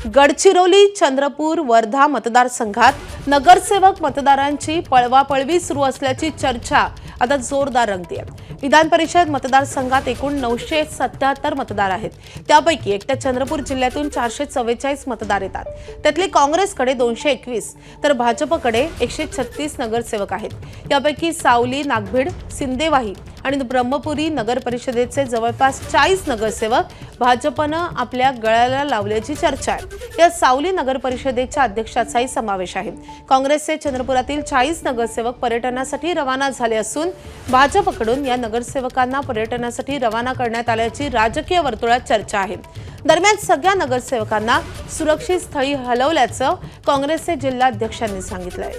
गडचिरोली, चंद्रपूर, वर्धा मतदारसंघात नगरसेवक मतदारांची पळवापळवी सुरू असल्याची चर्चा आता जोरदार रंगतेय। विधान परिषद मतदारसंघात एकूण 977 मतदार आहेत। त्यापैकी एकट्या चंद्रपूर जिल्ह्यातून 444 मतदार येतात। त्यातले काँग्रेसकडे 221 तर भाजपकडे 136 नगरसेवक आहेत। यापैकी सावली, नागभीड, सिंदेवाही आणि ब्रह्मपुरी नगर परिषदेचे जवळपास 40 नगरसेवक भाजपनं आपल्या गळ्याला लावल्याची चर्चा आहे। या सावली नगर परिषदेच्या अध्यक्षाचाही समावेश आहे। काँग्रेसचे चंद्रपुरातील 40 नगरसेवक पर्यटनासाठी रवाना झाले असून भाजपकडून या नगरसेवकांना पर्यटनासाठी रवाना करण्यात आल्याची राजकीय वर्तुळात चर्चा आहे। दरम्यान सगळ्या नगरसेवकांना सुरक्षित स्थळी हलवल्याचं काँग्रेसचे जिल्हाध्यक्षांनी सांगितलंय।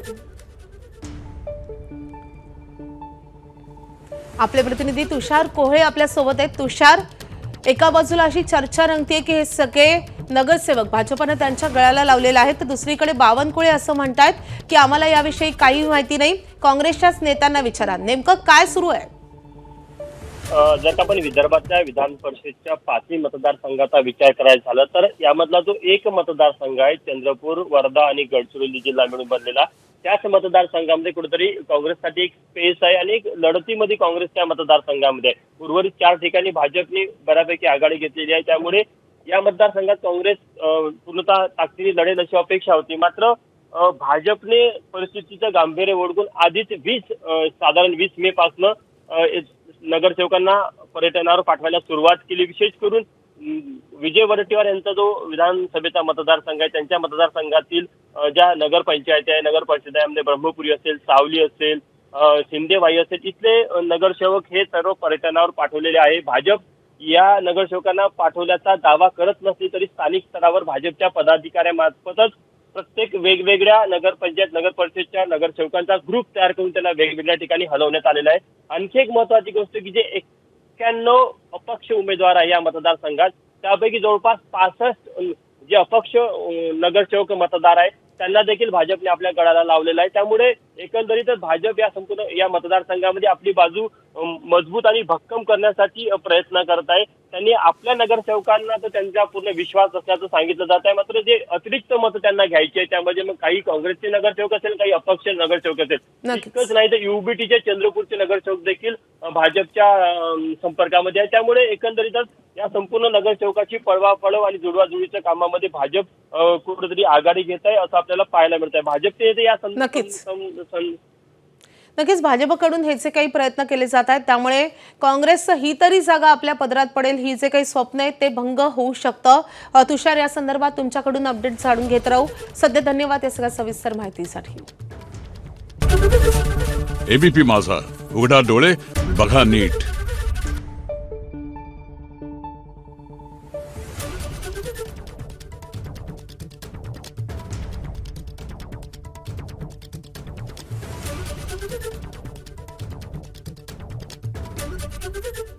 आपले प्रतिनिधी तुषार कोहळे आपल्या सोबत आहेत। तुषार, एका बाजूला अशी चर्चा रंगतेय की हे सगळे नगरसेवक भाजपने त्यांच्या गळ्याला लावलेले आहेत, तर दुसरीकडे बावनकुळे असं म्हणतात की आम्हाला याविषयी काही माहिती नाही, काँग्रेसच्याच नेत्यांना विचारा। नेमकं काय सुरू आहे? जर का आपण विदर्भातल्या विधान परिषदेच्या 5 मतदारसंघाचा विचार करायचा झाला तर यामधला जो एक मतदारसंघ आहे चंद्रपूर, वर्धा आणि गडचिरोली जिल्हा मिळून बनलेला, त्याच मतदारसंघामध्ये कुठेतरी काँग्रेससाठी एक स्पेस आहे आणि एक लढतीमध्ये काँग्रेस त्या मतदारसंघामध्ये उर्वरित 4 ठिकाणी भाजपने बऱ्यापैकी आघाडी घेतलेली आहे। त्यामुळे या मतदारसंघात काँग्रेस पूर्णतः ताकदीने लढेल अशी अपेक्षा होती। मात्र भाजपने परिस्थितीचं गांभीर्य ओळखून आधीच साधारण 20 मे पासून नगरसेवकांना पर्यटनावर पाठवायला सुरुवात केली। विशेष करून विजय वडेट्टीवार यांचा जो विधानसभेचा मतदारसंघ आहे त्यांच्या मतदारसंघातील ज्या नगरपंचायती आहे, नगर परिषदेमध्ये ब्रह्मपुरी असेल, सावली असेल, सिंदेवाही असेल, इथले नगरसेवक हे सर्व पर्यटनावर पाठवलेले आहे। भाजप या नगरसेवकांना पाठवल्याचा दावा करत नसली तरी स्थानिक स्तरावर भाजपच्या पदाधिकाऱ्यांमार्फतच प्रत्येक वेगवेगळ्या नगरपंचायत, नगर परिषदेच्या नगरसेवकांचा ग्रुप तयार करून त्यांना वेगवेगळ्या ठिकाणी हलवण्यात आलेला आहे। आणखी एक महत्वाची गोष्ट की जे 91 अपक्ष उमेदवार आहे या मतदारसंघात, त्यापैकी जवळपास 65 जे अपक्ष नगरसेवक मतदार आहेत त्यांना देखील भाजपने आपल्या गळाला लावलेला आहे। त्यामुळे एकंदरीतच भाजप या संपूर्ण या मतदारसंघामध्ये आपली बाजू मजबूत आणि भक्कम करण्यासाठी प्रयत्न करत आहे। त्यांनी आपल्या नगरसेवकांना तर त्यांचा पूर्ण विश्वास असल्याचं सांगितलं जात आहे। मात्र जे अतिरिक्त मतं त्यांना घ्यायची आहे त्यामध्ये मग काही काँग्रेसचे नगरसेवक असेल, काही अपक्ष नगरसेवक असेल, इतकंच नाही तर युबीटीचे चंद्रपूरचे नगरसेवक देखील भाजपच्या संपर्कामध्ये आहे। त्यामुळे एकंदरीतच या संपूर्ण नगरसेवकाची पळवापळव आणि जुळवाजुळवीच्या कामामध्ये भाजप कुठेतरी आघाडी घेत आहे असं आपल्याला पाहायला मिळत आहे। भाजपचे या नक्कीच भाजपकडून हे जे काही प्रयत्न केले जात आहेत त्यामुळे काँग्रेसचं ही तरी जागा आपल्या पदरात पडेल, ही जे काही स्वप्न आहे ते भंग होऊ शकतं। तुषार, या संदर्भात तुमच्याकडून अपडेट जाणून घेत राहू। सध्या धन्यवाद या सगळ्या सविस्तर माहितीसाठी। एबीपी माझा, उघडा डोळे बघा नीट। Thank you.